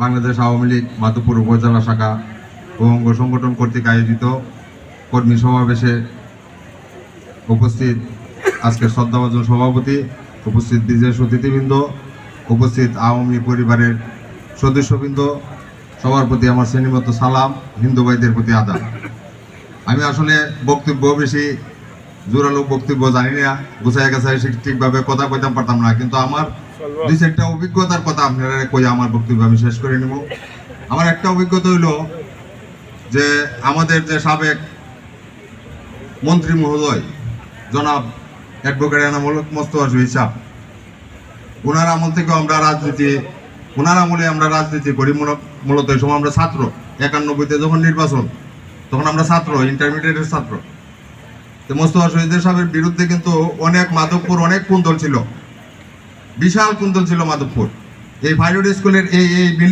বাংলাদেশ আওয়ামী লীগ মাধবপুর উপজেলা শাখা ও অঙ্গ সংগঠন কর্তৃক আয়োজিত কর্মী সমাবেশে উপস্থিত আজকের শ্রদ্ধাভাজন সভাপতি, উপস্থিত বিশেষ অতিথিবৃন্দ, উপস্থিত আওয়ামী পরিবারের সদস্যবৃন্দ, সবার প্রতি আমার শ্রেণীমত সালাম, হিন্দু ভাইদের প্রতি আদাব। আমি আসলে বক্তব্য বেশি জোরালো বক্তব্য জানি না, গুছায় গেছে ঠিকভাবে কথা কইতাম পারতাম না, কিন্তু আমার দুই চারটা অভিজ্ঞতার কথা আপনারা কই আমার বক্তব্য আমি শেষ করে নেব। আমার একটা অভিজ্ঞতা হইল যে আমাদের যে সাবেক মন্ত্রী মহোদয় জনাব অ্যাডভোকেট এনামুল মোস্তফা শহীদ সাহেব, ওনার আমল থেকে আমরা রাজনীতি করি। মূলত এই সময় আমরা ছাত্র, 91-তে যখন নির্বাচন তখন আমরা ছাত্র, ইন্টারমিডিয়েটের ছাত্র। তো মোস্তফা শহীদ সাহেবের বিরুদ্ধে কিন্তু মাধবপুর অনেক কুন্দল ছিল, বিশাল কুন্দল ছিল মাধবপুর। এই পাইলট স্কুলের এই